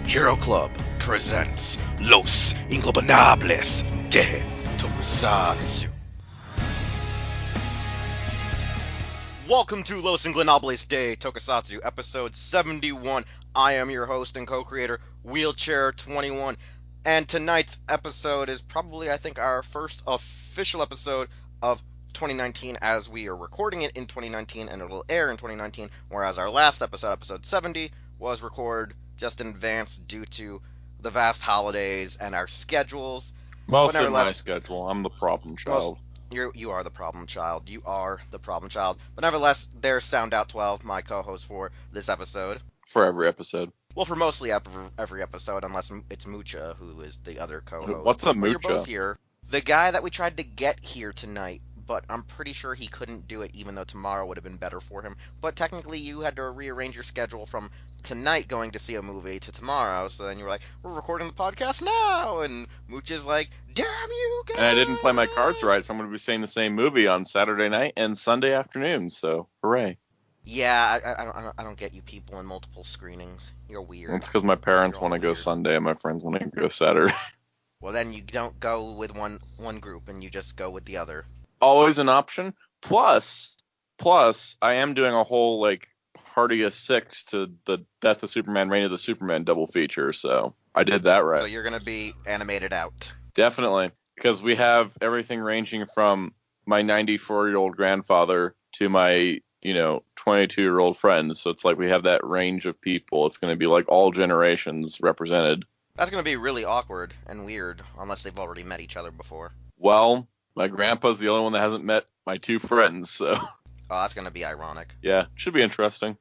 Hero Club presents Los Ingobernables de Tokusatsu. Welcome to Los Ingobernables de Tokusatsu, episode 71. I am your host and co-creator, Wheelchair21, and tonight's episode is probably, I think, our first official episode of 2019, as we are recording it in 2019 and it will air in 2019, whereas our last episode, episode 70, was recorded just in advance due to the vast holidays and our schedules. Mostly my schedule. I'm the problem child. You are the problem child. You are the problem child. But nevertheless, there's Soundout 12, my co-host for this episode. For every episode. Well, for mostly every episode, unless it's Mucha, who is the other co-host. What's a Mucha? You're both here. The guy that we tried to get here tonight, but I'm pretty sure he couldn't do it, even though tomorrow would have been better for him. But technically, you had to rearrange your schedule from tonight going to see a movie to tomorrow, so then you were like, we're recording the podcast now, and Mucha's like, damn you guys! And I didn't play my cards right, so I'm going to be seeing the same movie on Saturday night and Sunday afternoon, so hooray. Yeah, I don't get you people in multiple screenings. You're weird. It's because my parents want to go Sunday and my friends want to go Saturday. Well, then you don't go with one group, and you just go with the other. Always an option. Plus, I am doing a whole, party of 6 to the Death of Superman, Reign of the Superman double feature, so I did that right. So you're going to be animated out. Definitely, because we have everything ranging from my 94-year-old grandfather to my, 22-year-old friends, so it's like we have that range of people. It's going to be like all generations represented. That's going to be really awkward and weird, unless they've already met each other before. Well, my grandpa's the only one that hasn't met my 2 friends, so... Oh, that's going to be ironic. Yeah, should be interesting.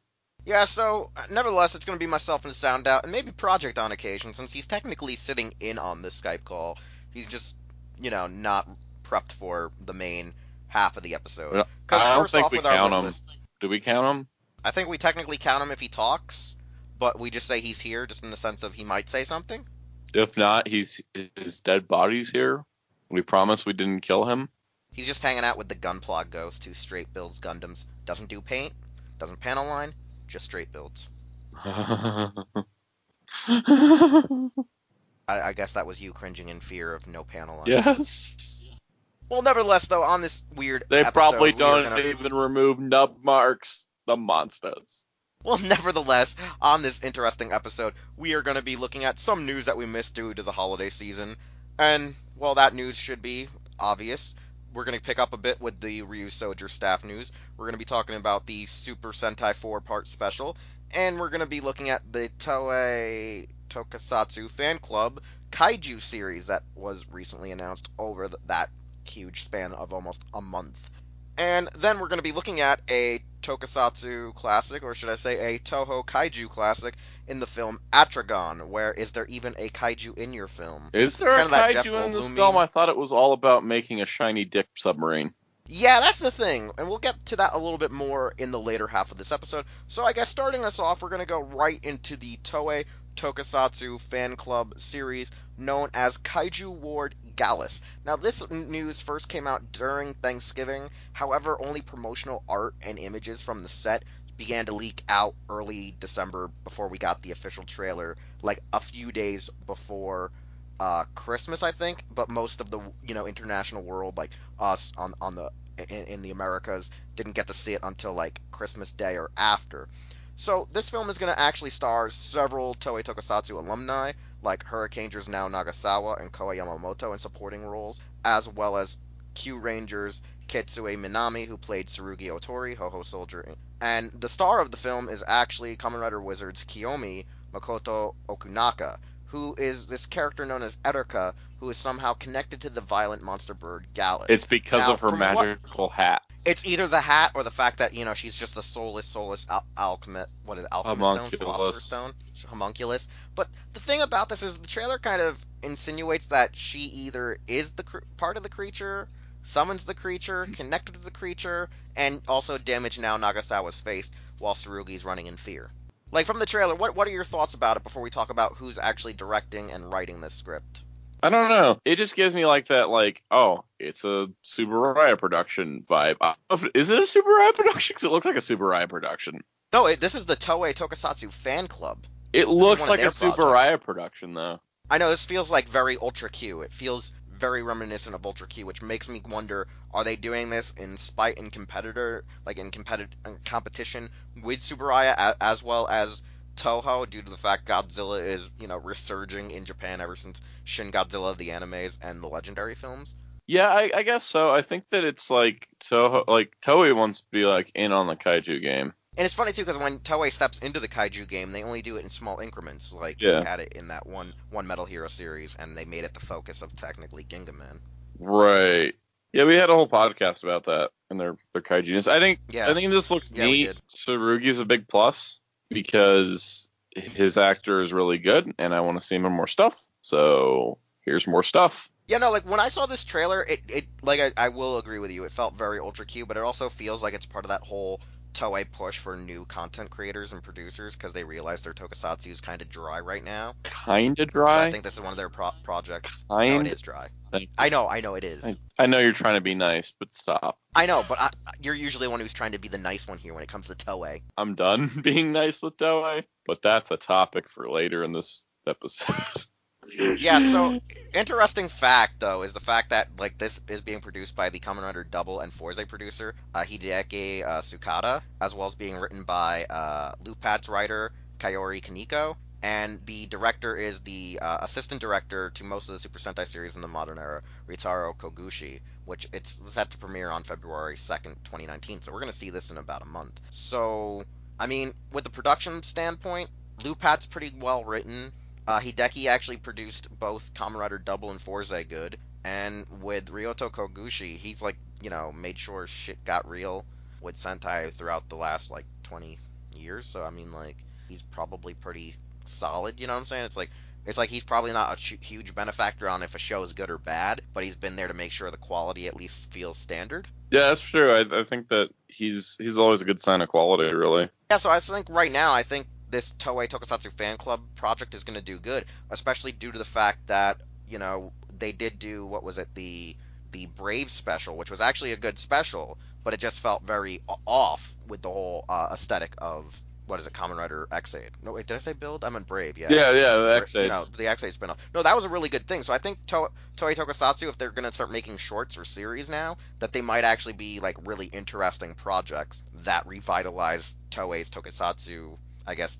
Yeah, so, nevertheless, it's going to be myself and Soundout, and maybe Project on occasion, since he's technically sitting in on this Skype call. He's just, not prepped for the main half of the episode. I don't think we count him. Do we count him? I think we technically count him if he talks, but we just say he's here, just in the sense of he might say something. If not, his dead body's here. We promise we didn't kill him. He's just hanging out with the Gunpla Ghost, who straight builds Gundams. Doesn't do paint, doesn't panel line, just straight builds. I guess that was you cringing in fear of no panel line. Yes. Well, nevertheless, though, on this weird They episode, probably don't even remove nub marks, the monsters. Well, nevertheless, on this interesting episode, we are going to be looking at some news that we missed due to the holiday season. And, well, that news should be obvious. We're going to pick up a bit with the Ryusoulger staff news. We're going to be talking about the Super Sentai 4-part special. And we're going to be looking at the Toei Tokusatsu Fan Club Kaiju series that was recently announced over that huge span of almost a month. And then we're going to be looking at a Tokusatsu classic, or should I say a Toho Kaiju classic, in the film Atragon, where is there even a Kaiju in your film? Is there a Kaiju in this film? I thought it was all about making a shiny dick submarine. Yeah, that's the thing, and we'll get to that a little bit more in the later half of this episode. So I guess starting us off, we're going to go right into the Toei Tokusatsu Fan Club series known as Kaiju Ward Gallas. Now, this news first came out during Thanksgiving. However, only promotional art and images from the set began to leak out early December before we got the official trailer, like a few days before Christmas, I think. But most of the international world, like us in the Americas, didn't get to see it until like Christmas Day or after. So this film is going to actually star several Toei Tokusatsu alumni, like Hurricaners Now Nagasawa and Koei Yamamoto in supporting roles, as well as Q Rangers Kitsue Minami, who played Tsurugi Otori, Ryusoulger. And the star of the film is actually Kamen Rider Wizard's Kiyomi Makoto Okunaka, who is this character known as Erika, who is somehow connected to the violent monster bird Gallus. It's because of her magical hat. It's either the hat or the fact that, she's just a soulless alchemist. What is it? Alchemist stone? Philosopher's stone? Homunculus. But the thing about this is the trailer kind of insinuates that she either is the part of the creature, summons the creature, connected to the creature, and also damage Now Nagasawa's face while Tsurugi's running in fear. Like, from the trailer, what are your thoughts about it before we talk about who's actually directing and writing this script? I don't know. It just gives me that, it's a Subaraya production vibe. Is it a Subaraya production? Because it looks like a Subaraya production. No, this is the Toei Tokusatsu Fan Club. It This is looks one of like their a Super projects. Raya production, though. I know, this feels like very Ultra Q. It feels very reminiscent of Ultra Q, which makes me wonder, are they doing this in spite and competition with Super Raya as well as Toho, due to the fact Godzilla is, resurging in Japan ever since Shin Godzilla, the animes, and the Legendary films? Yeah, I guess so. I think that it's like Toho, like Toei wants to be like in on the kaiju game. And it's funny too, because when Toei steps into the kaiju game, they only do it in small increments. Like we Yeah. had it in that one Metal Hero series, and they made it the focus of technically Gingaman. Right. Yeah, we had a whole podcast about that and their kaiju. I think Yeah. I think this looks Yeah, we neat. did. Tsurugi's a big plus because his actor is really good, and I want to see him in more stuff. So here's more stuff. Yeah, no, like when I saw this trailer, it like I will agree with you. It felt very Ultra Q, but it also feels like it's part of that whole Toei push for new content creators and producers because they realize their tokusatsu is kind of dry right now. Kinda So dry. I think this is one of their projects. No, Kind. it is dry. Thank I know it is. I know you're trying to be nice, but stop. I know, but you're usually the one who's trying to be the nice one here when it comes to Toei. I'm done being nice with Toei, but that's a topic for later in this episode. Yeah, so interesting fact though is the fact that like this is being produced by the Kamen Rider Double and Forze producer Hideaki Sukada, as well as being written by Lupat's writer Kaori Kaneko, and the director is the assistant director to most of the Super Sentai series in the modern era, Ritaro Koguchi, which it's set to premiere on February 2nd, 2019. So we're gonna see this in about a month. So I mean, with the production standpoint, Lupat's pretty well written. Hideki actually produced both Kamen Rider Double and Forze Good, and with Ryoto Koguchi, he's like, made sure shit got real with Sentai throughout the last like 20 years. So I mean, like, he's probably pretty solid. You know what I'm saying? It's like he's probably not a huge benefactor on if a show is good or bad, but he's been there to make sure the quality at least feels standard. Yeah, that's true. I think that he's always a good sign of quality, really. Yeah, so I think right now, I think this Toei Tokusatsu Fan Club project is going to do good, especially due to the fact that, they did do, what was it, the Brave special, which was actually a good special, but it just felt very off with the whole aesthetic of, what is it, Kamen Rider X8. No, wait, did I say Build? I meant Brave, yeah. Yeah, the X8. The X8 spin-off. No, that was a really good thing. So I think Toei Tokusatsu, if they're going to start making shorts or series now, that they might actually be, like, really interesting projects that revitalize Toei's Tokusatsu, I guess,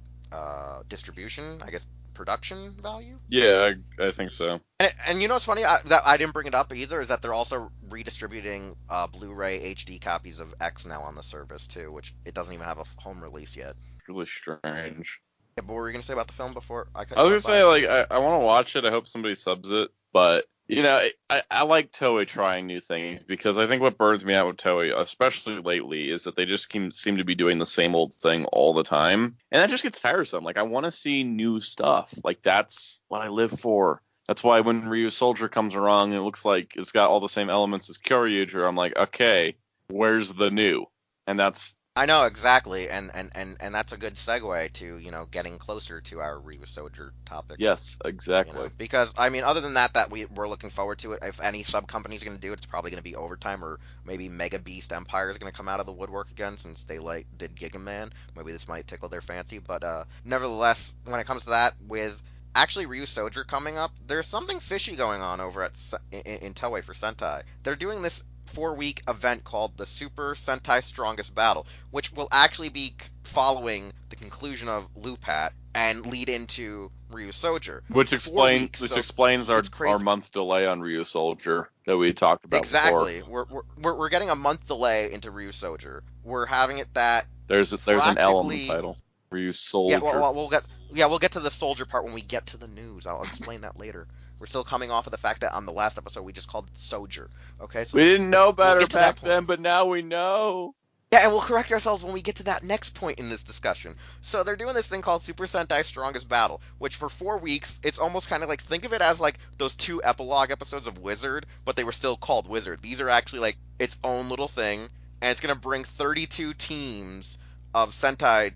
distribution, I guess, production value. Yeah, I think so. And you know what's funny? That I didn't bring it up either, is that they're also redistributing Blu-ray HD copies of X now on the service too, which it doesn't even have a home release yet. Really strange. Yeah, but what were you gonna say about the film before? I was gonna say, like, I want to watch it. I hope somebody subs it, but I like Toei trying new things, because I think what burns me out with Toei, especially lately, is that they just seem to be doing the same old thing all the time, and that just gets tiresome. Like, I want to see new stuff. Like, that's what I live for. That's why when Ryusoulger comes around and it looks like it's got all the same elements as Kyoryuger, I'm like, okay, where's the new? And that's... I know, exactly, and that's a good segue to, getting closer to our Ryusoulger topic. Yes, exactly. Because, I mean, other than that we're looking forward to it. If any sub-company's going to do it, it's probably going to be Overtime, or maybe Mega Beast Empire is going to come out of the woodwork again, since they, did Giga Man. Maybe this might tickle their fancy, but, nevertheless, when it comes to that, with actually Ryusoulger coming up, there's something fishy going on over in Toei for Sentai. They're doing this 4-week event called the Super Sentai Strongest Battle, which will actually be following the conclusion of Lupat and lead into Ryusoulger. Which explains our month delay on Ryusoulger that we talked about exactly. before. We're getting a month delay into Ryusoulger. We're having it that there's an L in the title. Ryusoulger. Yeah, we'll get to the soldier part when we get to the news. I'll explain that later. We're still coming off of the fact that on the last episode we just called it Soldier. Okay, so we didn't know better back then, but now we know. Yeah, and we'll correct ourselves when we get to that next point in this discussion. So they're doing this thing called Super Sentai Strongest Battle, which for 4 weeks, it's almost kind of like, think of it as like those 2 epilogue episodes of Wizard, but they were still called Wizard. These are actually like its own little thing, and it's going to bring 32 teams of Sentai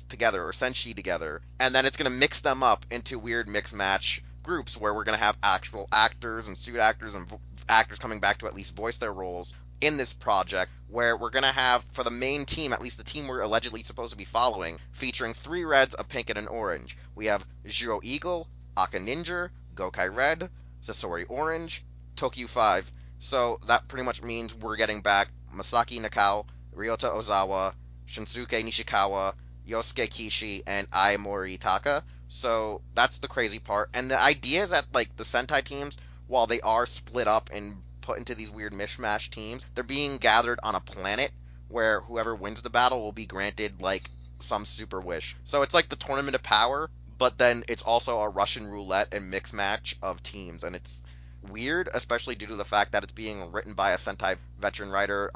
together, or Senshi together, and then it's going to mix them up into weird mix match groups where we're going to have actual actors and suit actors and actors coming back to at least voice their roles in this project, where we're going to have, for the main team, at least the team we're allegedly supposed to be following, featuring 3 reds, a pink, and an orange. We have Zero Eagle, Aka Ninja, Gokai Red, Sasori Orange, Tokyo 5. So that pretty much means we're getting back Masaki Nakao, Ryota Ozawa, Shinsuke Nishikawa, Yosuke Kishi, and Ai Moritaka. So that's the crazy part. And the idea is that, like, the Sentai teams, while they are split up and put into these weird mishmash teams, they're being gathered on a planet where whoever wins the battle will be granted, like, some super wish. So it's like the Tournament of Power, but then it's also a Russian roulette and mix match of teams, and it's weird, especially due to the fact that it's being written by a Sentai veteran writer,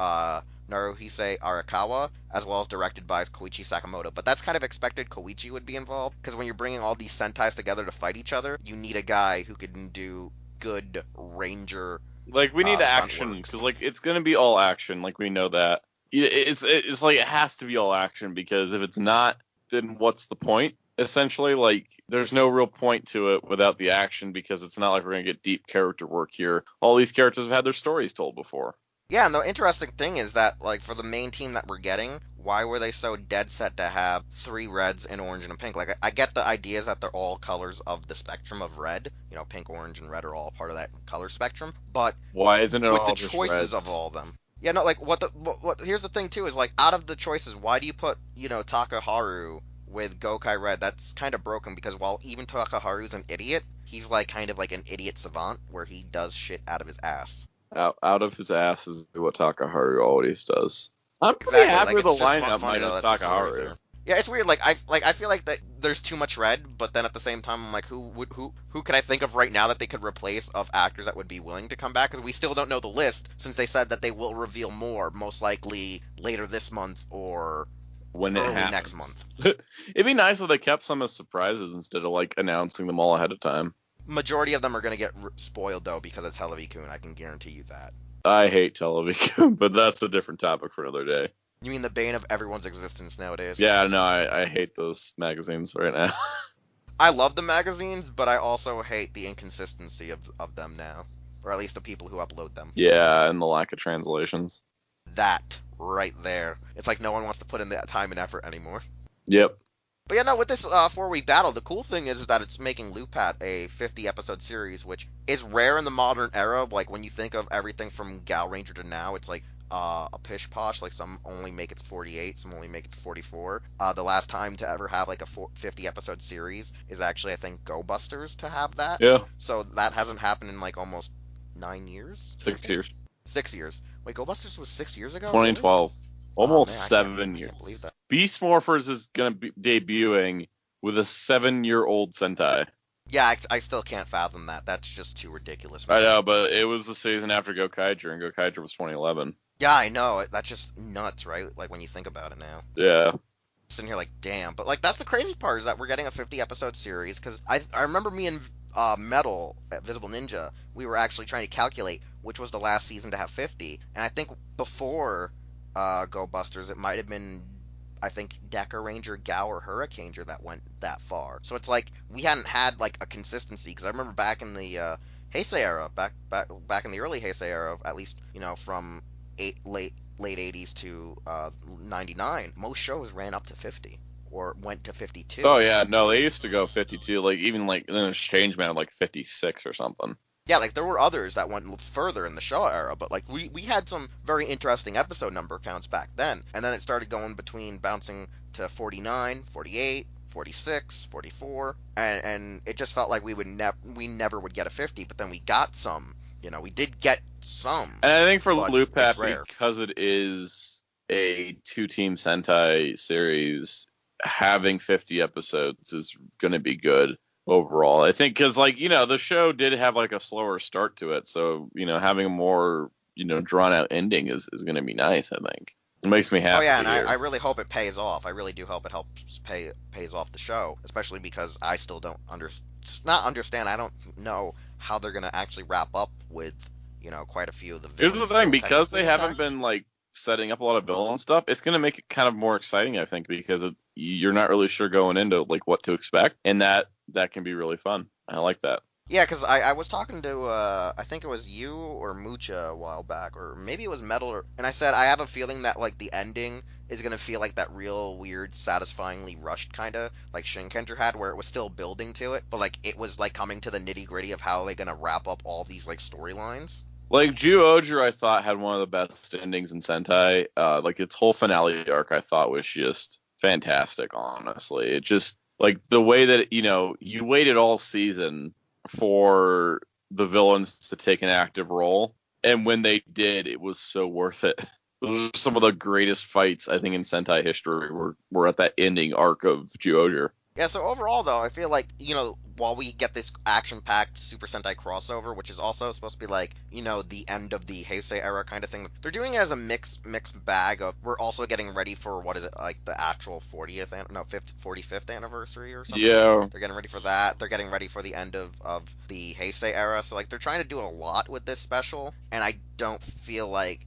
Naruhise Arakawa, as well as directed by Koichi Sakamoto. But that's kind of expected. Koichi would be involved, because when you're bringing all these Sentais together to fight each other, you need a guy who can do good ranger. Like, we need action, because, like, it's going to be all action. Like, we know that. It's like, it has to be all action, because if it's not, then what's the point? Essentially, like, there's no real point to it without the action, because it's not like we're going to get deep character work here. All these characters have had their stories told before. Yeah, and the interesting thing is that, like, for the main team that we're getting, why were they so dead set to have 3 reds, an orange, and a pink? Like, I get the ideas that they're all colors of the spectrum of red. You know, pink, orange, and red are all part of that color spectrum. But why isn't it with all the just choices reds? of all of them? Yeah, no, like, what here's the thing, too, is, like, out of the choices, why do you put, you know, Takaharu with Gokai Red? That's kind of broken, because while even Takaharu's an idiot, he's, like, kind of like an idiot savant, where he does shit out of his ass. Out of his ass is what Takaharu always does. I'm pretty Exactly, happy like, with it's the just lineup funny, though, minus that's the stories Takaharu. there. Yeah, it's weird. Like I feel like that there's too much red, but then at the same time, I'm like, who could I think of right now that they could replace of actors that would be willing to come back? Because we still don't know the list, since they said that they will reveal more, most likely later this month or When it early happens. next month. It'd be nice if they kept some as surprises instead of, like, announcing them all ahead of time. Majority of them are gonna get spoiled though because it's Televikun. I can guarantee you that. I hate television, but that's a different topic for another day. You mean the bane of everyone's existence nowadays? Yeah, no, I hate those magazines right now. I love the magazines, but I also hate the inconsistency of them now, or at least the people who upload them. Yeah, and the lack of translations. That right there. It's like no one wants to put in that time and effort anymore. Yep. But yeah, no, with this 4-week battle, the cool thing is that it's making Lupat a 50-episode series, which is rare in the modern era. Like, when you think of everything from Gal Ranger to now, it's like a pish-posh. Like, some only make it to 48, some only make it to 44. The last time to ever have, like, a 50-episode series is actually, I think, Go Busters to have that. Yeah. So that hasn't happened in, like, almost 9 years? 6 years. 6 years. Wait, Go Busters was 6 years ago? 2012. Really? Almost Oh, man, 7 I years. can't believe that. Beast Morphers is going to be debuting with a 7-year-old Sentai. Yeah, I still can't fathom that. That's just too ridiculous. I Man. know, but it was the season after Gokaiger, and Gokaiger was 2011. Yeah, I know. That's just nuts, right? Like, when you think about it now. Yeah. Sitting here like, damn. But, like, that's the crazy part, is that we're getting a 50-episode series, because I remember me and Metal at Visible Ninja, we were actually trying to calculate which was the last season to have 50, and I think before Go Busters, it might have been, I think, Deca Ranger, Gao, or Hurricaneer that went that far. So it's like, we hadn't had, like, a consistency, because I remember back in the Heisei era, back in the early Heisei era, at least, you know, from late 80s to 99, most shows ran up to 50 or went to 52. Oh yeah, no, they used to go 52, like even like an exchange man like 56 or something. Yeah, like there were others that went further in the Showa era, but like we had some very interesting episode number counts back then, and then it started going between bouncing to 49, 48, 46, 44, and it just felt like we never would get a 50, but then we got some. You know, we did get some. And I think for but Lupat, it's rare. because it is a 2-team Sentai series, having 50 episodes is going to be good overall. I think because, like, you know, the show did have like a slower start to it, so, you know, having a more, you know, drawn out ending is going to be nice. I think it makes me happy. Oh yeah, and to hear. I really hope it pays off. I really do hope it helps pays off the show, especially because I still don't understand. I don't know how they're gonna actually wrap up with, you know, quite a few of the villains. Here's the thing, because they technically haven't been like setting up a lot of villain stuff, it's going to make it kind of more exciting, I think, because you're not really sure going into like what to expect, and that can be really fun. I like that. Yeah, because I was talking to I think it was you or Mucha a while back, or maybe it was Metal, and I said I have a feeling that like the ending is gonna feel like that real weird, satisfyingly rushed kind of like Shinkenger had, where it was still building to it, but like it was like coming to the nitty gritty of how they're gonna wrap up all these like storylines. Like Ryusoulger, I thought had one of the best endings in Sentai. Like its whole finale arc, I thought was just fantastic. Honestly, it just like the way that you waited all season for the villains to take an active role, and when they did, it was so worth it. Those are some of the greatest fights I think in Sentai history. Were at that ending arc of Ryusoulger. Yeah, so overall though, I feel like, while we get this action-packed Super Sentai crossover, which is also supposed to be like, the end of the Heisei era kind of thing, they're doing it as a mixed bag of we're also getting ready for what is it, like the actual 45th anniversary or something. Yeah. They're getting ready for that. They're getting ready for the end of the Heisei era. So like they're trying to do a lot with this special, and I don't feel like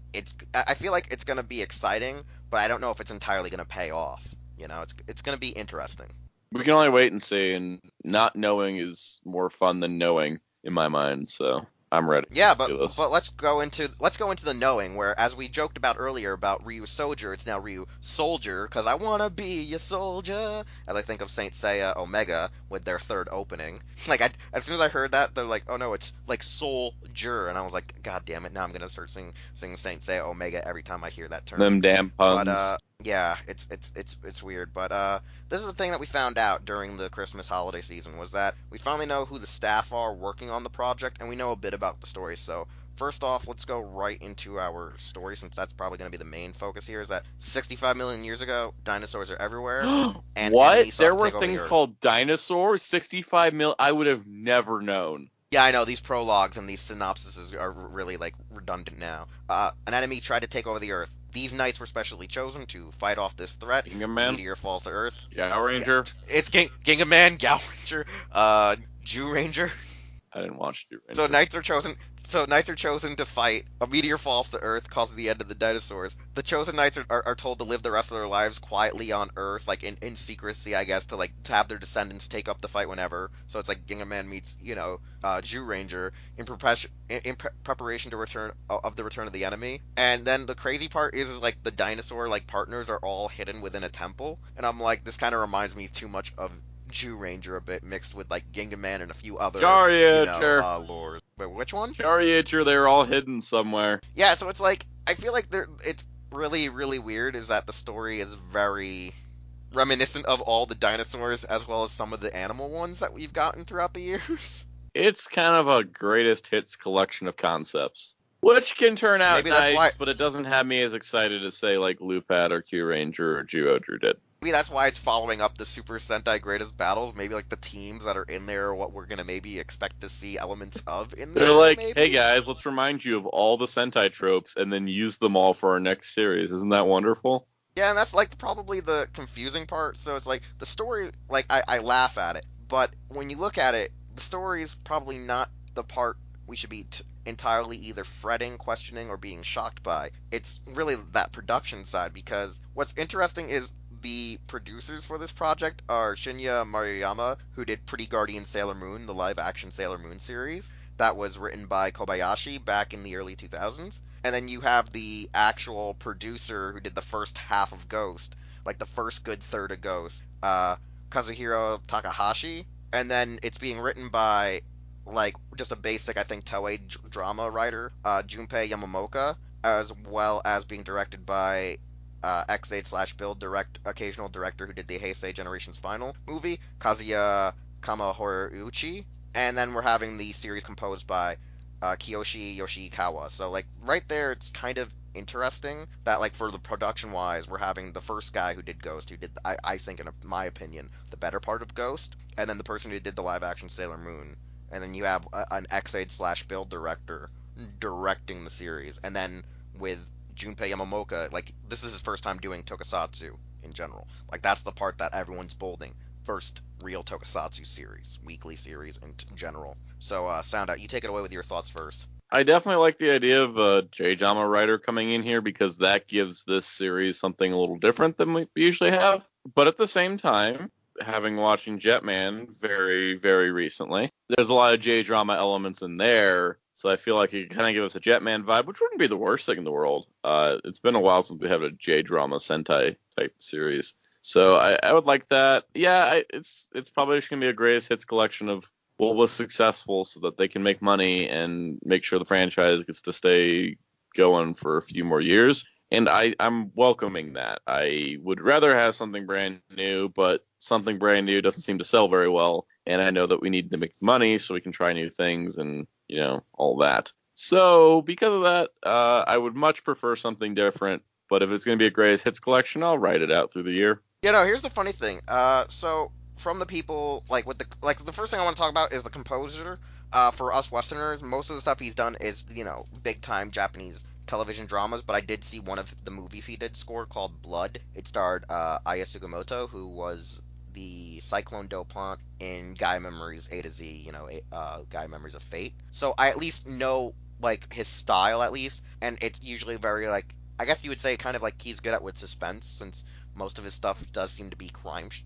I feel like it's going to be exciting, but I don't know if it's entirely going to pay off. It's going to be interesting. We can only wait and see, and not knowing is more fun than knowing in my mind. So I'm ready. Yeah, to do this. but let's go into the knowing, where as we joked about earlier about Ryusoulger, it's now Ryusoulger because I wanna be a soldier. As I think of Saint Seiya Omega with their third opening, like as soon as I heard that, they're like, oh no, it's like Soldier, and I was like, god damn it, now I'm gonna start singing Saint Seiya Omega every time I hear that term. Them damn puns. But yeah, it's weird. But this is the thing that we found out during the Christmas holiday season was that we finally know who the staff are working on the project, and we know a bit about the story. So first off, let's go right into our story, since that's probably going to be the main focus here. Is that 65 million years ago, dinosaurs are everywhere, and what? enemies sought There to were take over the things Earth. called dinosaurs? 65 mil? I would have never known. Yeah, I know, these prologues and these synopsises are really, like, redundant now. An enemy tried to take over the Earth. These knights were specially chosen to fight off this threat. Gingaman? Meteor falls to Earth. Yeah, Ranger? It's Gingaman, Gal Ranger, Jew Ranger. I didn't watch Jew Ranger. So knights are chosen to fight. A meteor falls to Earth, causing the end of the dinosaurs. The chosen knights are told to live the rest of their lives quietly on Earth, like in secrecy, I guess, to have their descendants take up the fight whenever. So it's like Gingaman meets Jew Ranger in preparation to return of the enemy. And then the crazy part is like the dinosaur like partners are all hidden within a temple, and I'm like, this kind of reminds me too much of Jew Ranger a bit, mixed with like Gingaman and a few other lores. But which one? Charriager, they're all hidden somewhere. Yeah, so it's like I feel like it's really, really weird is that the story is very reminiscent of all the dinosaurs as well as some of the animal ones that we've gotten throughout the years. It's kind of a greatest hits collection of concepts, which can turn out Maybe that's nice, why- but it doesn't have me as excited as, say, like Lupat or Q Ranger or Geodru did. Maybe that's why it's following up the Super Sentai Greatest Battles. Maybe like the teams that are in there are what we're gonna maybe expect to see elements of in there. They're like, maybe? hey guys, let's remind you of all the Sentai tropes and then use them all for our next series. Isn't that wonderful? Yeah, and that's like probably the confusing part. So it's like the story, like I laugh at it, but when you look at it, the story is probably not the part we should be entirely either fretting, questioning, or being shocked by. It's really that production side, because what's interesting is the producers for this project are Shinya Maruyama, who did Pretty Guardian Sailor Moon, the live-action Sailor Moon series. That was written by Kobayashi back in the early 2000s. And then you have the actual producer who did the first half of Ghost, like the first good third of Ghost, Kazuhiro Takahashi. And then it's being written by, like, just a basic, I think, Toei drama writer, Junpei Yamamoka, as well as being directed by X8/Build occasional director who did the Heisei Generations Final movie, Kazuya Kamahoriuchi. And then we're having the series composed by Kiyoshi Yoshikawa. So, like, right there, it's kind of interesting that, like, for the production-wise, we're having the first guy who did Ghost, who did, I think, in my opinion, the better part of Ghost, and then the person who did the live-action Sailor Moon. And then you have an X8/Build director directing the series. And then with Junpei Yamamoka, like, this is his first time doing tokusatsu in general. Like, that's the part that everyone's bolding. First real tokusatsu series, weekly series in general. So, Soundout, you take it away with your thoughts first. I definitely like the idea of a J-Drama writer coming in here, because that gives this series something a little different than we usually have. But at the same time, having watching Jetman very, very recently, there's a lot of J-drama elements in there. So I feel like it could kind of give us a Jetman vibe, which wouldn't be the worst thing in the world. It's been a while since we had a J-drama Sentai type series. So I would like that. Yeah, it's probably just going to be a greatest hits collection of what was successful so that they can make money and make sure the franchise gets to stay going for a few more years. And I'm welcoming that. I would rather have something brand new, but something brand new doesn't seem to sell very well. And I know that we need to make money so we can try new things and, all that. So because of that, I would much prefer something different. But if it's going to be a greatest hits collection, I'll write it out through the year. Here's the funny thing. So from the people, the first thing I want to talk about is the composer. For us Westerners, most of the stuff he's done is, big time Japanese television dramas, but I did see one of the movies he did score called Blood. It starred Aya Sugimoto, who was the Cyclone Dopant in Gaia Memories A to Z, Gaia Memories of Fate. So I at least know, his style at least, and it's usually very, I guess you would say kind of like he's good at with suspense, since most of his stuff does seem to be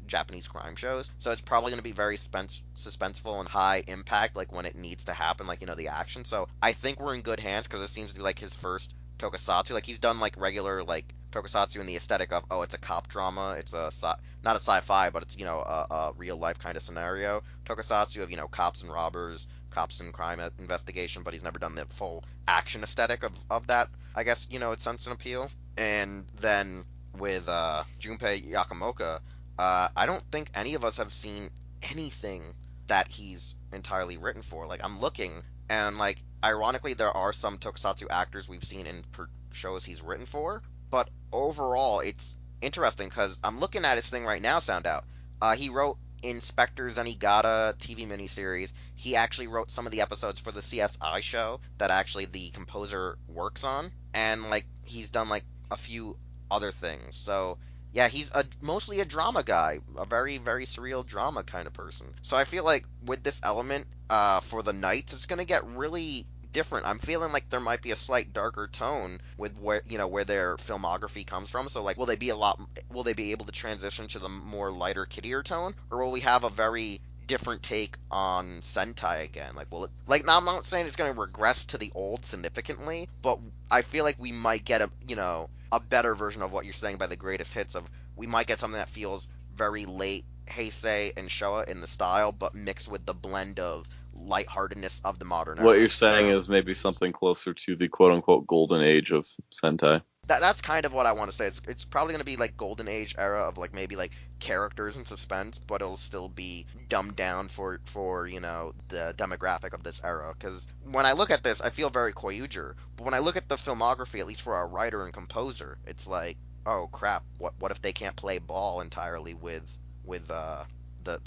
Japanese crime shows. So it's probably going to be very suspenseful and high impact, when it needs to happen, the action. So I think we're in good hands, because it seems to be his first tokusatsu. He's done regular tokusatsu in the aesthetic of, it's a cop drama, it's not a sci-fi, but it's a real life kind of scenario tokusatsu of cops and robbers, cops and crime investigation, but he's never done the full action aesthetic of that, I guess, its sense and appeal. And then with Junpei Yakamoka, I don't think any of us have seen anything that he's entirely written for. I'm looking, and ironically, there are some tokusatsu actors we've seen in shows he's written for, but overall it's interesting because I'm looking at his thing right now, Soundout. He wrote Inspector Zenigata TV miniseries. He actually wrote some of the episodes for the CSI show that actually the composer works on, and he's done a few other things. So yeah, he's mostly a drama guy, a very, very surreal drama kind of person. So I feel with this element for the Knights, it's gonna get really different. I'm feeling there might be a slight darker tone with where their filmography comes from. So will they be able to transition to the more lighter, kiddier tone, or will we have a very different take on Sentai again? Will it now, I'm not saying it's going to regress to the old significantly, but I feel we might get a better version of what you're saying by the greatest hits. Of we might get something that feels very late Heisei and Showa in the style, but mixed with the blend of lightheartedness of the modern era. What you're saying is maybe something closer to the quote-unquote golden age of Sentai. That's kind of what I want to say. It's probably going to be golden age era of maybe characters and suspense, but it'll still be dumbed down for the demographic of this era. Because when I look at this, I feel very Koyuger, but when I look at the filmography, at least for a writer and composer, it's oh crap, what if they can't play ball entirely with the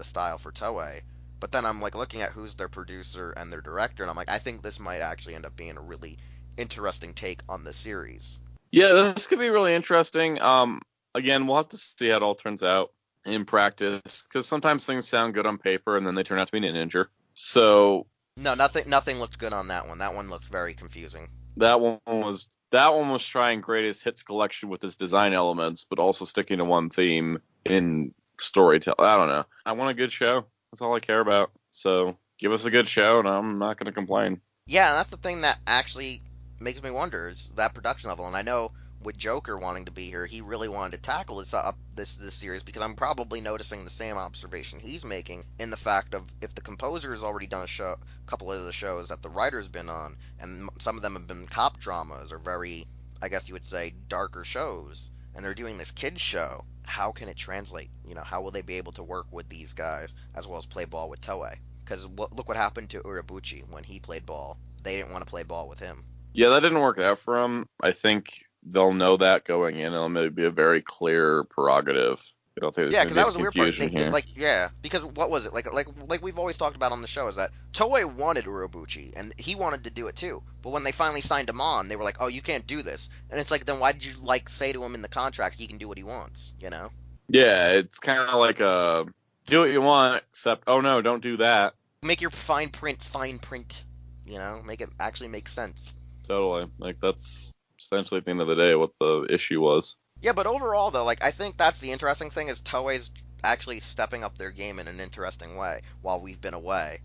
style for Toei? But then I'm looking at who's their producer and their director, and I'm I think this might actually end up being a really interesting take on the series. Yeah, this could be really interesting. Again, we'll have to see how it all turns out in practice, because sometimes things sound good on paper and then they turn out to be an integer. So no, nothing looked good on that one. That one looked very confusing. That one was trying greatest hits collection with its design elements, but also sticking to one theme in storytelling. I don't know. I want a good show. That's all I care about. So give us a good show, and I'm not going to complain. Yeah, and that's the thing that actually makes me wonder, is that production level. And I know with Joker wanting to be here, he really wanted to tackle this series, because I'm probably noticing the same observation he's making in the fact of, if the composer has already done a couple of the shows that the writer's been on, and some of them have been cop dramas or very, I guess you would say, darker shows, and they're doing this kids show, how can it translate? How will they be able to work with these guys as well as play ball with Toei? Because look what happened to Urabuchi when he played ball. They didn't want to play ball with him. Yeah, that didn't work out for him. I think they'll know that going in. It'll maybe be a very clear prerogative. I don't think there's that was a weird part. Here. Because what was it? Like we've always talked about on the show, is that Toei wanted Urobuchi, and he wanted to do it too. But when they finally signed him on, they were like, "Oh, you can't do this." And it's then why did you say to him in the contract he can do what he wants? Yeah, it's kind of like do what you want, except no, don't do that. Make your fine print. Make it actually make sense. Totally. That's essentially at the end of the day what the issue was. Yeah, but overall though, I think that's the interesting thing, is Toei's actually stepping up their game in an interesting way while we've been away.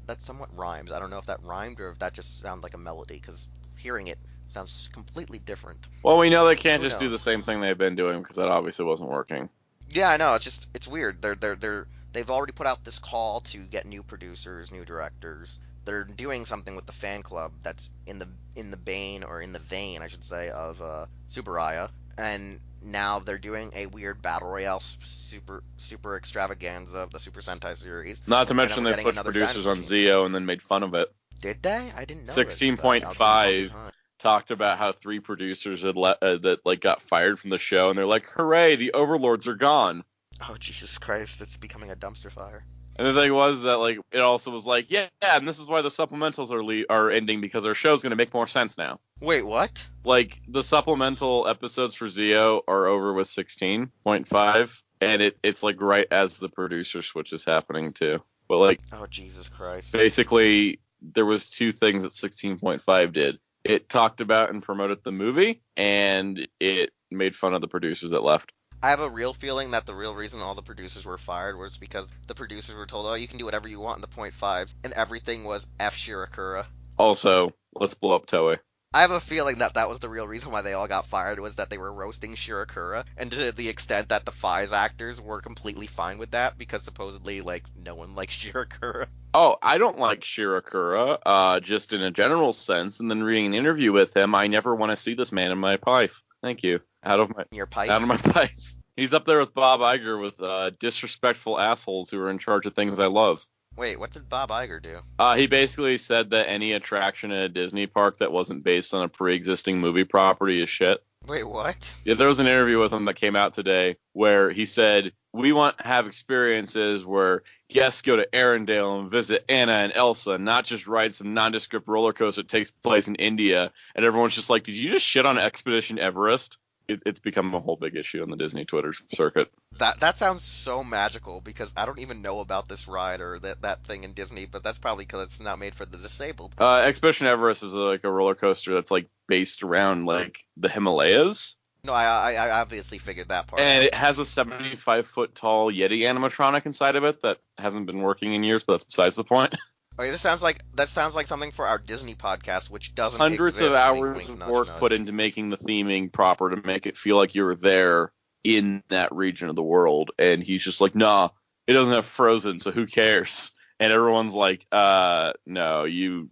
That somewhat rhymes. I don't know if that rhymed or if that just sounds like a melody, because hearing it sounds completely different. Well, we know they can't Who just do knows? the same thing they've been doing because that obviously wasn't working. Yeah, I know. It's weird. They've already put out this call to get new producers, new directors. They're doing something with the fan club that's in the vein, I should say, of Super Aya, and now they're doing a weird battle royale super extravaganza of the Super Sentai series. Not to And then mention we're they getting switched another producers on Dynasty Team. Zeo and then made fun of it. Did they? I didn't know. 16.5 talked about how 3 producers had that like got fired from the show, and they're like, "Hooray, the overlords are gone." Oh Jesus Christ! It's becoming a dumpster fire. And the thing was that like it also was like, yeah, and this is why the supplementals are ending, because our show's going to make more sense now. Wait, what? Like the supplemental episodes for Zeo are over with 16.5, and it's like right as the producer switch is happening too. But like, Oh Jesus Christ! basically there was 2 things that 16.5 did. It talked about and promoted the movie, and it made fun of the producers that left. I have a real feeling that the real reason all the producers were fired was because the producers were told, "Oh, you can do whatever you want in the .5s," and everything was F Shirakura. Also, let's blow up Toei. I have a feeling that that was the real reason why they all got fired, was that they were roasting Shirakura, and to the extent that the FI's actors were completely fine with that, because supposedly, like, no one likes Shirakura. Oh, I don't like Shirakura, just in a general sense, and then reading an interview with him, I never want to see this man in my pipe. Thank you. Out of my pipe. He's up there with Bob Iger with disrespectful assholes who are in charge of things I love. Wait, what did Bob Iger do? He basically said that any attraction in a Disney park that wasn't based on a pre-existing movie property is shit. Wait, what? Yeah, there was an interview with him that came out today where he said, "We want to have experiences where guests go to Arendelle and visit Anna and Elsa, not just ride some nondescript roller coaster that takes place in India." And everyone's just like, "Did you just shit on Expedition Everest?" It's become a whole big issue on the Disney Twitter circuit. That sounds so magical, because I don't even know about this ride or that thing in Disney, but that's probably because it's not made for the disabled. Expedition Everest is like a roller coaster that's like based around like the Himalayas. No, I obviously figured that part And out. it has a 75-foot tall Yeti animatronic inside of it that hasn't been working in years, but that's besides the point. Okay, that sounds like something for our Disney podcast, which doesn't Hundreds exist. of hours Wink, wink, of nudge, work nudge. put into making the theming proper to make it feel like you were there in that region of the world. And he's just like, "Nah, it doesn't have Frozen, so who cares?" And everyone's like, no, you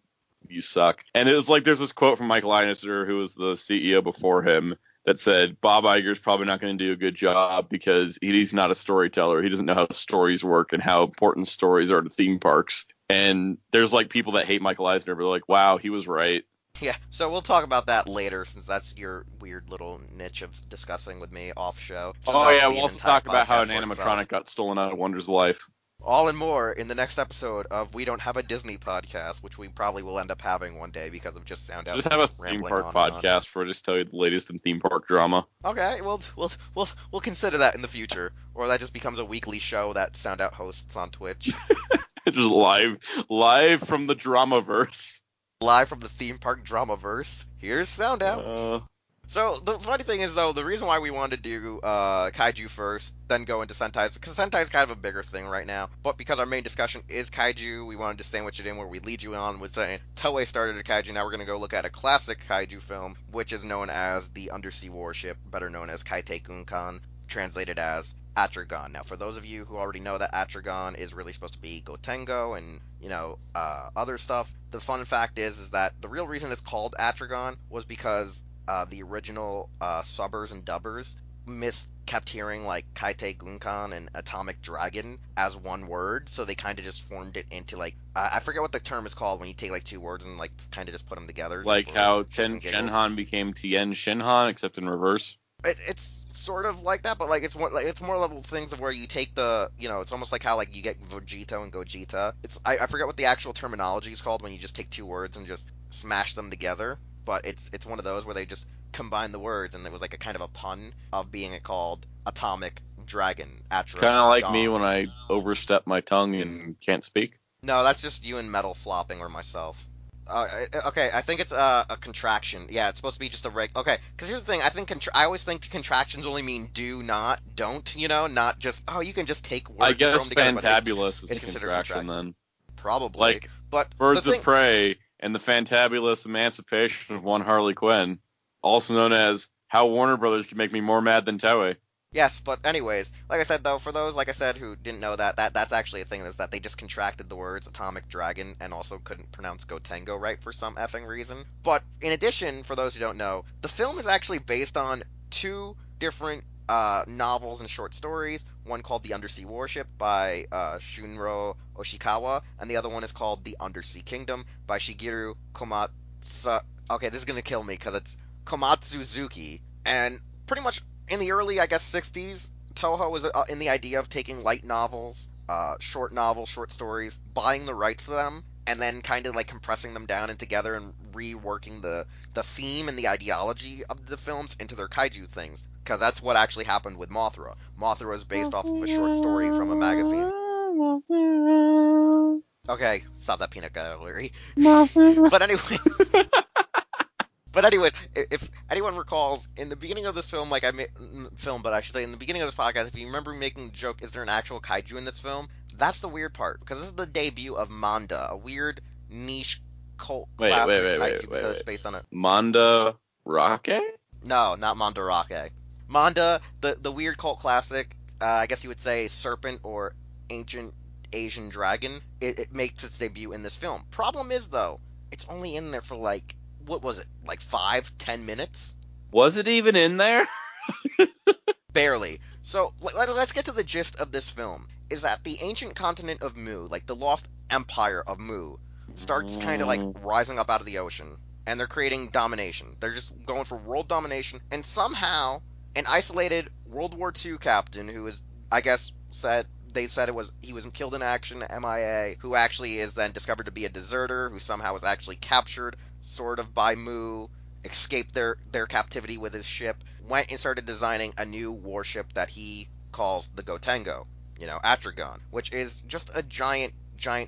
suck." And it was like, there's this quote from Mike Leinister, who was the CEO before him, that said, "Bob Iger's probably not going to do a good job because he's not a storyteller. He doesn't know how stories work and how important stories are to theme parks." And there's like people that hate Michael Eisner, but they're like, "Wow, he was right." Yeah, so we'll talk about that later, since that's your weird little niche of discussing with me off show. So Oh that yeah, could be we'll an also entire talk about how an podcast for itself. animatronic got stolen out of Wonder's life. All and more in the next episode of We Don't Have a Disney Podcast, which we probably will end up having one day because of just sound out. Just have a theme park podcast where I just tell you the latest in theme park drama. Okay, we'll consider that in the future, or that just becomes a weekly show that Sound Out hosts on Twitch, Just live from the Dramaverse. live from the theme park dramaverse. Here's Sound Out. So, the funny thing is, though, the reason why we wanted to do Kaiju first, then go into Sentai, because Sentai is kind of a bigger thing right now, but because our main discussion is Kaiju, we wanted to sandwich it in where we lead you on with saying, Toei started a Kaiju, now we're going to go look at a classic Kaiju film, which is known as the Undersea Warship, better known as Kaitei Kunkan, translated as Atragon. Now, for those of you who already know that Atragon is really supposed to be Gotengo and, other stuff, the fun fact is that the real reason it's called Atragon was because the original subbers and dubbers kept hearing like Kaitei Gunkan and Atomic Dragon as one word, so they kind of just formed it into like I forget what the term is called when you take like 2 words and like kind of just put them together. Like how Shenhan became Tien Shinhan, except in reverse. It's sort of like that, but like it's more level things of where you take the it's almost like how like you get Vegito and Gogeta. I forget what the actual terminology is called when you just take 2 words and just smash them together. But it's one of those where they just combine the words, and it was like a kind of a pun of being called Atomic Dragon. Kind of like me when I overstep my tongue and can't speak. No, that's just you and Metal flopping or myself. Okay, I think it's a contraction. Yeah, it's supposed to be just a Okay, because here's the thing. I think I always think contractions only mean do, not, don't. Not just you can just take words. I guess and throw them together, fantabulous is it's a considered contraction then. Probably. Like but Birds of Prey and the fantabulous emancipation of one Harley Quinn, also known as How Warner Brothers Can Make Me More Mad Than Toei. Yes, but anyways, like I said though, for those like I said who didn't know that's actually a thing, is that they just contracted the words Atomic Dragon and also couldn't pronounce Gotengo right for some effing reason. But in addition, for those who don't know, the film is actually based on two different novels and short stories. One called The Undersea Warship by Shunro Oshikawa, and the other one is called The Undersea Kingdom by Shigeru Komatsu. Okay, this is gonna kill me because it's Komatsuzuki, and pretty much in the early, I guess, 60s, Toho was in the idea of taking light novels, short stories, buying the rights to them, and then kind of like compressing them down and together and reworking the theme and the ideology of the films into their kaiju things. Because that's what actually happened with Mothra. Mothra is based off of a short story from a magazine. Okay, stop that peanut gallery. But anyways... But anyways, if anyone recalls, in the beginning of this film, but I should say in the beginning of this podcast, if you remember making the joke, is there an actual kaiju in this film? That's the weird part, because this is the debut of Manda, a weird niche cult classic kaiju because it's based on a... Manda Rake? No, not Manda Rake. Manda, the weird cult classic, I guess you would say serpent or ancient Asian dragon, it makes its debut in this film. Problem is, though, it's only in there for like... What was it, like 5-10 minutes? Was it even in there? Barely. So, let's get to the gist of this film, is that the ancient continent of Mu, like the lost empire of Mu, starts kind of like rising up out of the ocean, and they're creating domination. They're just going for world domination, and somehow, an isolated World War II captain who is, I guess, he was killed in action, MIA, who actually is then discovered to be a deserter, who somehow was actually captured, sort of, by Mu, escaped their captivity with his ship, went and started designing a new warship that he calls the Gotengo, Atragon, which is just a giant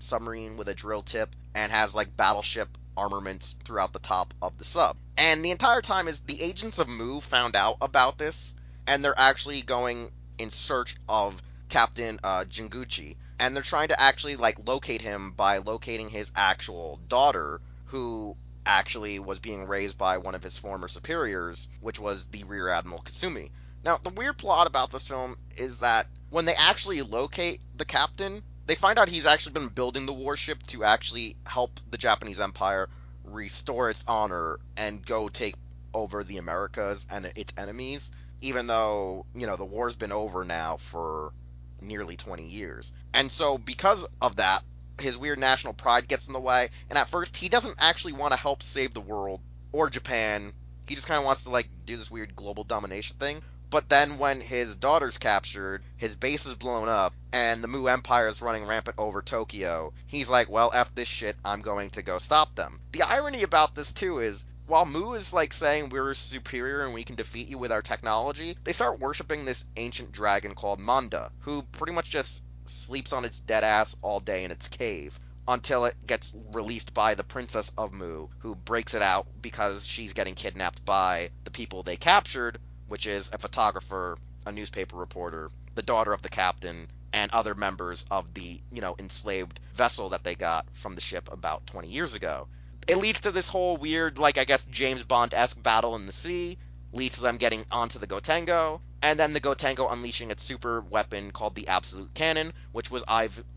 submarine with a drill tip and has like battleship armaments throughout the top of the sub. And the entire time is the agents of Mu found out about this, and they're actually going in search of Captain Jinguchi, and they're trying to actually like locate him by locating his actual daughter, who actually was being raised by one of his former superiors, which was the Rear Admiral Kasumi. Now, the weird plot about this film is that when they actually locate the captain, they find out he's actually been building the warship to actually help the Japanese Empire restore its honor and go take over the Americas and its enemies, even though, the war's been over now for nearly 20 years. And so because of that, his weird national pride gets in the way, and at first he doesn't actually want to help save the world or Japan. He just kind of wants to like do this weird global domination thing. But then when his daughter's captured, his base is blown up, and the Mu Empire is running rampant over Tokyo, he's like, well, F this shit, I'm going to go stop them. The irony about this too is, while Mu is like saying we're superior and we can defeat you with our technology, they start worshipping this ancient dragon called Manda, who pretty much just sleeps on its dead ass all day in its cave until it gets released by the Princess of Mu, who breaks it out because she's getting kidnapped by the people they captured, which is a photographer, a newspaper reporter, the daughter of the captain, and other members of the, enslaved vessel that they got from the ship about 20 years ago. It leads to this whole weird, like, I guess, James Bond-esque battle in the sea, leads to them getting onto the Gotengo, and then the Gotengo unleashing its super weapon called the Absolute Cannon, which was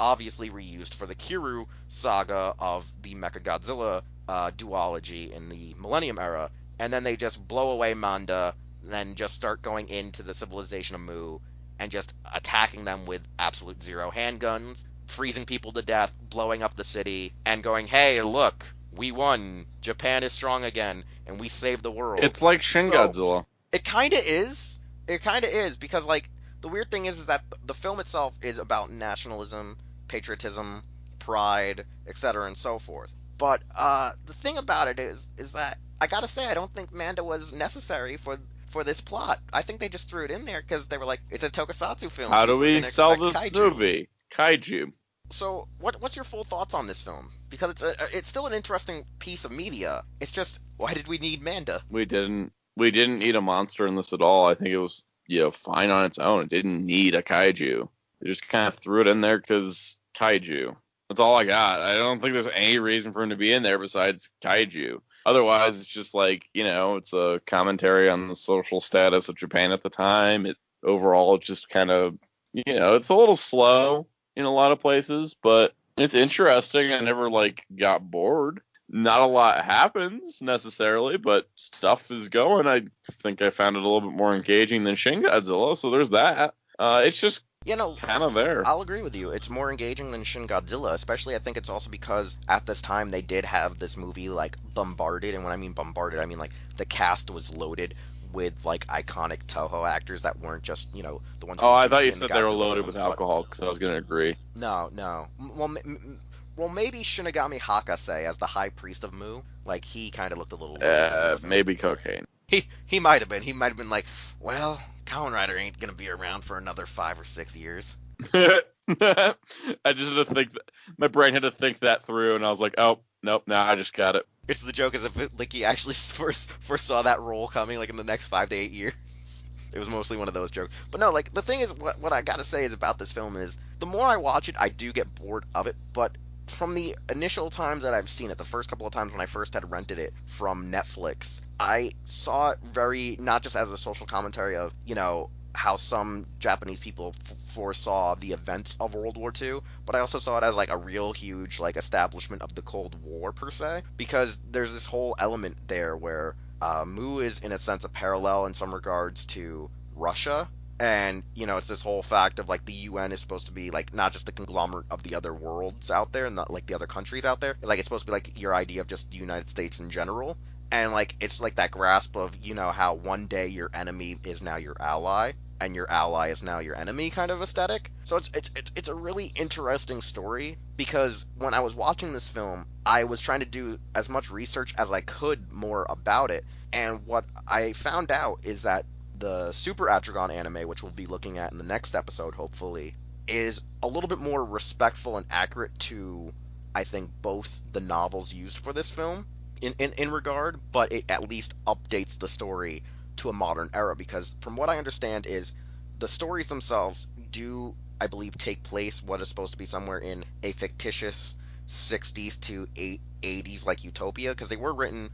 obviously reused for the Kiryu saga of the Mechagodzilla duology in the Millennium Era, and then they just blow away Manda, then just start going into the civilization of Mu, and just attacking them with absolute zero handguns, freezing people to death, blowing up the city, and going, hey, look, we won, Japan is strong again, and we saved the world. It's like Shin Godzilla. It kind of is. It kind of is, because, like, the weird thing is that the film itself is about nationalism, patriotism, pride, etc., and so forth. But the thing about it is that, I gotta say, I don't think Manda was necessary for this plot. I think they just threw it in there because they were like, it's a tokusatsu film. How do we sell this movie? Kaiju. So, what's your full thoughts on this film? Because it's still an interesting piece of media. It's just, why did we need Manda? We didn't need a monster in this at all. I think it was, fine on its own. It didn't need a kaiju. They just kind of threw it in there because kaiju. That's all I got. I don't think there's any reason for him to be in there besides kaiju. Otherwise, it's just like, it's a commentary on the social status of Japan at the time. It overall just kind of, it's a little slow in a lot of places, but it's interesting. I never got bored. Not a lot happens necessarily, but stuff is going. I think I found it a little bit more engaging than Shin Godzilla, so there's that. It's just kind of there. I'll agree with you. It's more engaging than Shin Godzilla, especially I think it's also because at this time they did have this movie bombarded, and when I mean bombarded, I mean the cast was loaded with iconic Toho actors that weren't just the ones. Oh, I thought you said they were loaded with alcohol, because I was gonna agree. No. Well, maybe Shinigami Hakase as the High Priest of Mu, he kind of looked a little. Maybe cocaine. He might have been. He might have been well, Kamen Rider ain't gonna be around for another 5 or 6 years. I just had to think. My brain had to think that through, and I was like, oh nope, now I just got it. It's the joke as if he actually foresaw that role coming in the next 5 to 8 years. It was mostly one of those jokes. But no, the thing is, what I gotta say is about this film is, the more I watch it, I do get bored of it, but from the initial times that I've seen it, the first couple of times when I first had rented it from Netflix, I saw it very, not just as a social commentary of, how some Japanese people foresaw the events of World War II, but I also saw it as a real huge establishment of the Cold War per se, because there's this whole element there where Mu is in a sense a parallel in some regards to Russia. And, it's this whole fact of, the UN is supposed to be, not just the conglomerate of the other worlds out there, not, the other countries out there. It's supposed to be, your idea of just the United States in general. And, it's, that grasp of, how one day your enemy is now your ally, and your ally is now your enemy kind of aesthetic. So it's a really interesting story, because when I was watching this film, I was trying to do as much research as I could more about it. And what I found out is that the Super Atragon anime, which we'll be looking at in the next episode, hopefully, is a little bit more respectful and accurate to, I think, both the novels used for this film in regard, but it at least updates the story to a modern era, because from what I understand is the stories themselves do, I believe, take place what is supposed to be somewhere in a fictitious 60s to 80s Utopia, because they were written,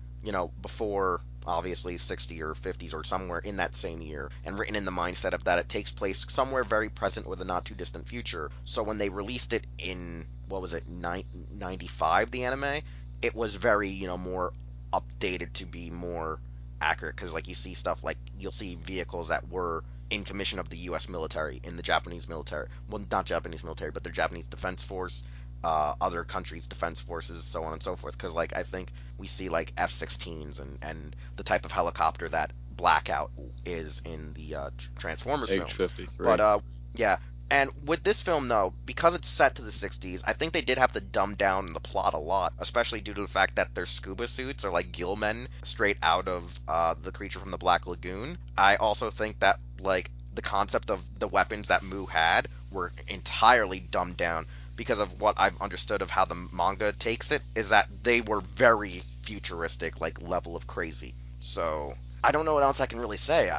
before obviously 60 or 50s or somewhere in that same year, and written in the mindset of that it takes place somewhere very present with a not too distant future. So when they released it in, 95, the anime, it was very, more updated to be more accurate, because you see stuff you'll see vehicles that were in commission of the US military, in the Japanese military, well, not Japanese military, but the Japanese Defense Force, other countries' defense forces, so on and so forth, because I think we see F-16s and the type of helicopter that Blackout is in the Transformers films. H-53. But yeah, and with this film though, because it's set to the 60s, I think they did have to dumb down the plot a lot, especially due to the fact that their scuba suits are gill men straight out of the Creature from the Black Lagoon. I also think that the concept of the weapons that Mu had were entirely dumbed down, because of what I've understood of how the manga takes it, is that they were very futuristic, level of crazy. So I don't know what else I can really say.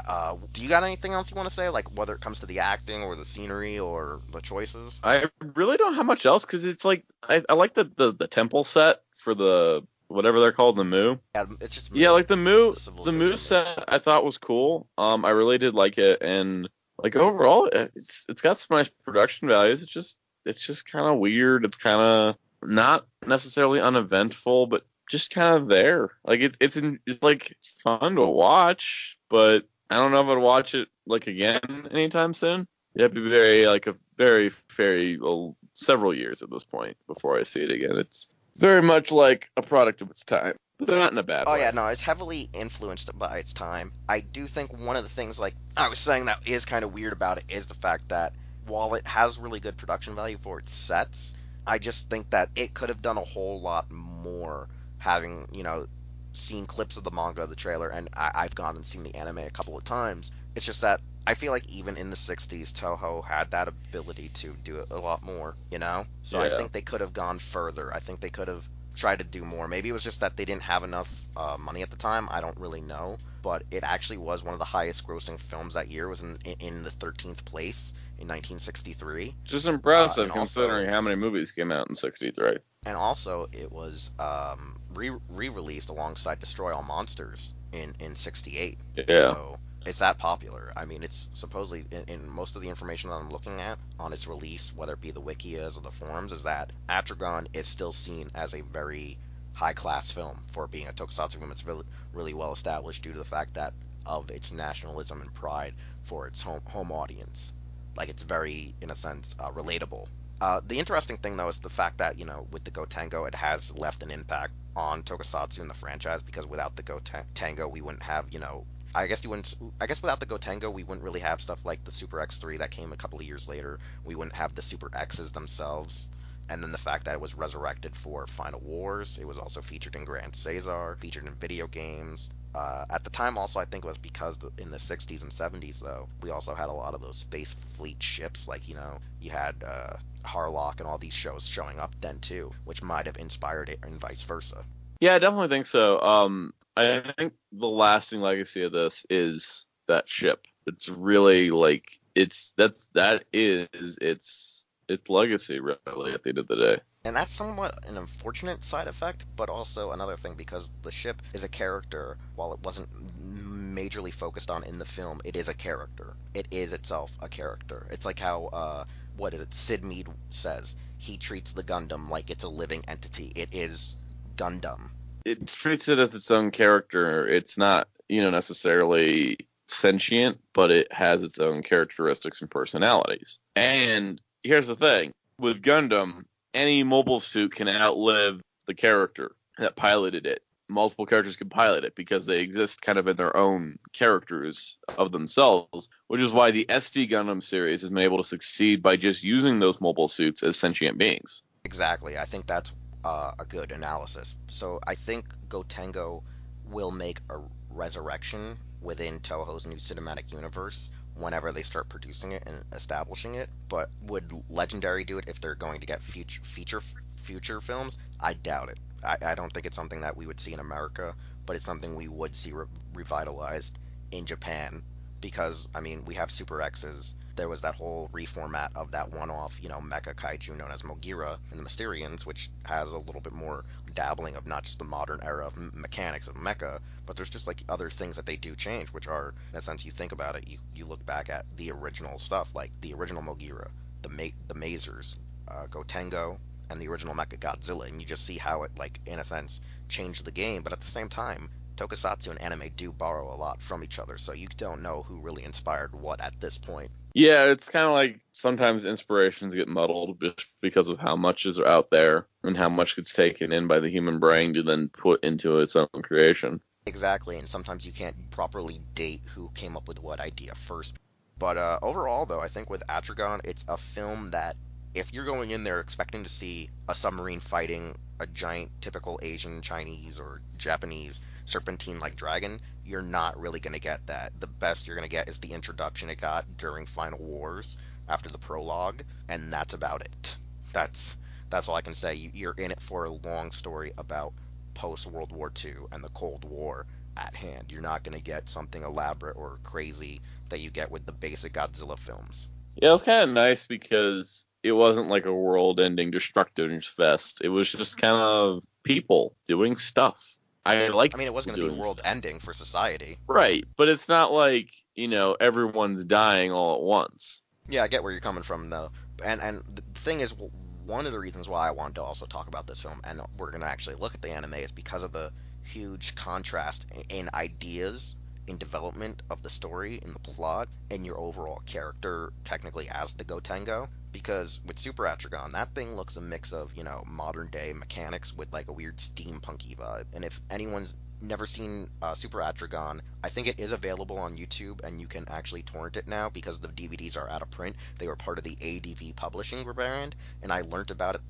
Do you got anything else you want to say, whether it comes to the acting or the scenery or the choices? I really don't have much else, because it's I like the temple set for the whatever they're called, the Mu. Yeah, it's just Mu. Yeah, the Mu set I thought was cool. I really did like it, and overall it's got some nice production values. It's just kind of weird. It's kind of not necessarily uneventful, but just kind of there. It's fun to watch, but I don't know if I'd watch it again anytime soon. You have to be very several years at this point before I see it again. It's very much like a product of its time. But they're not in a bad way. Oh yeah, no, it's heavily influenced by its time. I do think one of the things I was saying that is kind of weird about it is the fact that while it has really good production value for its sets, I just think that it could have done a whole lot more, having, seen clips of the manga, the trailer, and I've gone and seen the anime a couple of times. It's just that I feel like even in the 60s, Toho had that ability to do it a lot more, you know? So I Yeah. think they could have gone further. I think they could have tried to do more. Maybe it was just that they didn't have enough money at the time. I don't really know. But it actually was one of the highest grossing films that year, was in the 13th place in 1963. Just impressive And considering also, how many movies came out in '63. it was re-released alongside Destroy All Monsters in 68. Yeah. So it's that popular. I mean, it's supposedly in most of the information that I'm looking at on its release, whether it be the wikias or the forums, is that Atragon is still seen as a very high class film for being a tokusatsu film. It's really well established due to the fact that of its nationalism and pride for its home audience. Like, it's very, in a sense, relatable. The interesting thing, though, is the fact that, with the Gotengo, it has left an impact on tokusatsu and the franchise, because without the Gotengo, we wouldn't have, I guess without the Gotengo, we wouldn't really have stuff like the Super X3 that came a couple of years later. We wouldn't have the Super X's themselves. And then the fact that it was resurrected for Final Wars. It was also featured in Grand Caesar, featured in video games. At the time, also, I think it was because in the 60s and 70s, though, we also had a lot of those space fleet ships. Like, you had Harlock and all these shows showing up then, too, which might have inspired it, and vice versa. Yeah, I definitely think so. I think the lasting legacy of this is that ship. It's really like it's legacy, really, at the end of the day. And that's somewhat an unfortunate side effect, but also another thing, because the ship is a character. While it wasn't majorly focused on in the film, it is a character. It is itself a character. It's like how, what is it, Sid Mead says, he treats the Gundam like it's a living entity. It is Gundam. It treats it as its own character. It's not, necessarily sentient, but it has its own characteristics and personalities. And here's the thing. With Gundam, any mobile suit can outlive the character that piloted it. Multiple characters can pilot it because they exist kind of in their own characters of themselves, which is why the SD Gundam series has been able to succeed by just using those mobile suits as sentient beings. Exactly. I think that's a good analysis. So I think Gotengo will make a resurrection within Toho's new cinematic universe whenever they start producing it and establishing it. But would Legendary do it if they're going to get future films? I doubt it. I don't think it's something that we would see in America, but it's something we would see revitalized in Japan, because, I mean, we have Super X's. There was that whole reformat of that one-off, mecha kaiju known as Mogira in the Mysterians, which has a little bit more dabbling of not just the modern era of mechanics of mecha, but there's just like other things that they do change, which are, in a sense, you think about it, you look back at the original stuff, like the original Mogira, the Mazers, Gotengo, and the original Mecha Godzilla, and you just see how it, like, in a sense, changed the game. But at the same time, Tokusatsu and anime do borrow a lot from each other, so you don't know who really inspired what at this point. Yeah, it's kind of like sometimes inspirations get muddled just because of how much is out there and how much gets taken in by the human brain to then put into its own creation. Exactly, and sometimes you can't properly date who came up with what idea first. But overall, though, I think with Atragon, it's a film that, if you're going in there expecting to see a submarine fighting a giant typical Asian, Chinese, or Japanese serpentine-like dragon, you're not really going to get that. The best you're going to get is the introduction it got during Final Wars after the prologue, and that's about it. That's all I can say. You're in it for a long story about post-World War II and the Cold War at hand. You're not going to get something elaborate or crazy that you get with the basic Godzilla films. Yeah, it was kind of nice because it wasn't like a world-ending destructive fest. It was just kind of people doing stuff. I mean, it was going to be world-ending for society. Right, but it's not like, everyone's dying all at once. Yeah, I get where you're coming from, though. And the thing is, one of the reasons why I wanted to also talk about this film, and we're going to actually look at the anime, is because of the huge contrast in ideas, in development of the story, in the plot, and your overall character, technically, as the Gotengo. Because with Super Atragon, that thing looks a mix of, modern day mechanics with like a weird steampunky vibe. And if anyone's never seen Super Atragon, I think it is available on YouTube, and you can actually torrent it now because the DVDs are out of print. They were part of the ADV publishing brand, and I learned about it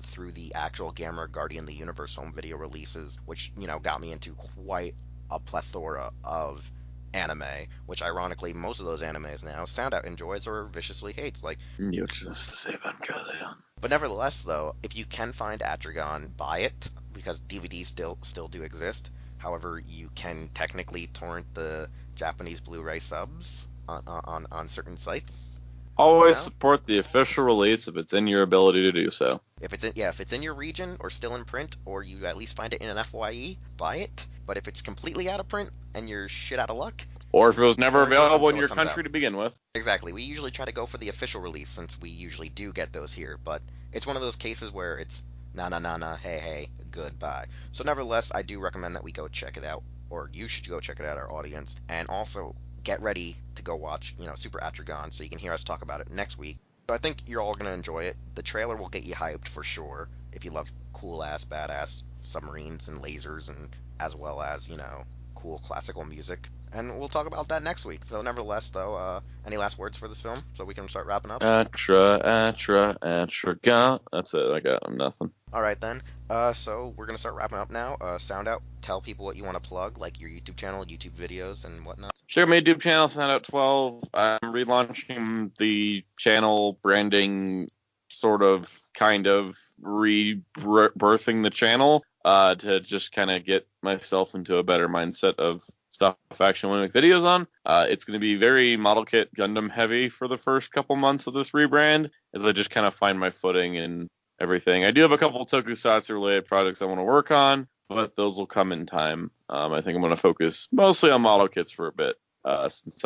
through the actual Gamera Guardian the Universe home video releases, which, got me into quite a plethora of anime, which ironically most of those animes now Soundout enjoys or viciously hates. Like, Yo, just say Evangelion. but nevertheless, though, if you can find Atragon, buy it because DVDs still do exist. However, you can technically torrent the Japanese Blu-ray subs on certain sites. Always No? support the official release if it's in your ability to do so. If it's in your region or still in print, or you at least find it in an FYE, buy it. But if it's completely out of print and you're shit out of luck, Or if it was never Or wait available in until it your comes country out. to begin with. exactly, we usually try to go for the official release since we usually do get those here. But it's one of those cases where it's nah, hey, goodbye. So nevertheless, I do recommend that we go check it out, or you should go check it out, our audience, and also get ready to go watch, Super Atragon, so you can hear us talk about it next week. So I think you're all gonna enjoy it. The trailer will get you hyped for sure if you love cool ass, badass submarines and lasers, and as well as cool classical music. And we'll talk about that next week. So nevertheless, though, any last words for this film so we can start wrapping up? Atragon. That's it. I got nothing. All right then. So we're gonna start wrapping up now. Soundout, tell people what you want to plug, like your YouTube channel, YouTube videos, and whatnot. Check out my YouTube channel, Soundout 12. I'm relaunching the channel, branding, kind of rebirthing the channel to just kind of get myself into a better mindset of stuff I actually want to make videos on. It's going to be very model kit Gundam heavy for the first couple months of this rebrand as I just kind of find my footing and everything. I do have a couple Tokusatsu related projects I want to work on, but those will come in time. I think I'm going to focus mostly on model kits for a bit since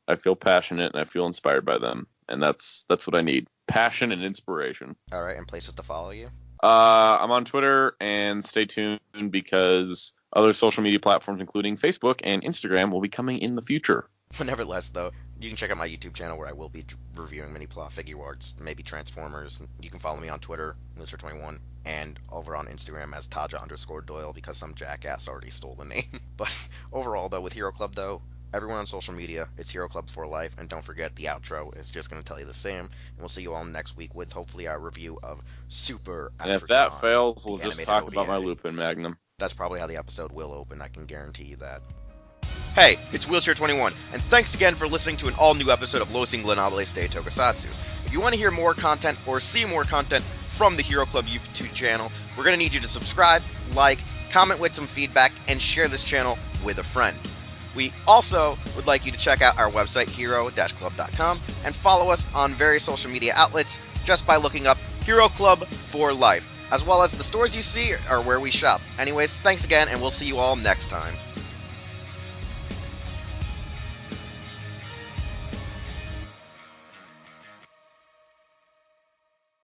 I feel passionate and I feel inspired by them. And that's what I need. Passion and inspiration. All right, and places to follow you. I'm on Twitter, and stay tuned because other social media platforms, including Facebook and Instagram, will be coming in the future. But nevertheless, though, you can check out my YouTube channel where I will be reviewing mini plot figure arts, maybe Transformers. You can follow me on Twitter, Mr21, and over on Instagram as Taja_Doyle because some jackass already stole the name. But overall, though, with Hero Club, though, everyone on social media, it's Hero Club for life, and don't forget the outro is just going to tell you the same. And we'll see you all next week with hopefully our review of Super Atragon. And if that fails, we'll the just animated talk about my OVA. Lupin Magnum. That's probably how the episode will open, I can guarantee you that. Hey, it's Wheelchair21, and thanks again for listening to an all-new episode of Los Ingobernables de Tokusatsu. If you want to hear more content or see more content from the Hero Club YouTube channel, we're going to need you to subscribe, like, comment with some feedback, and share this channel with a friend. We also would like you to check out our website, hero-club.com, and follow us on various social media outlets just by looking up Hero Club for Life, as well as the stores you see are where we shop. Anyways, thanks again, and we'll see you all next time.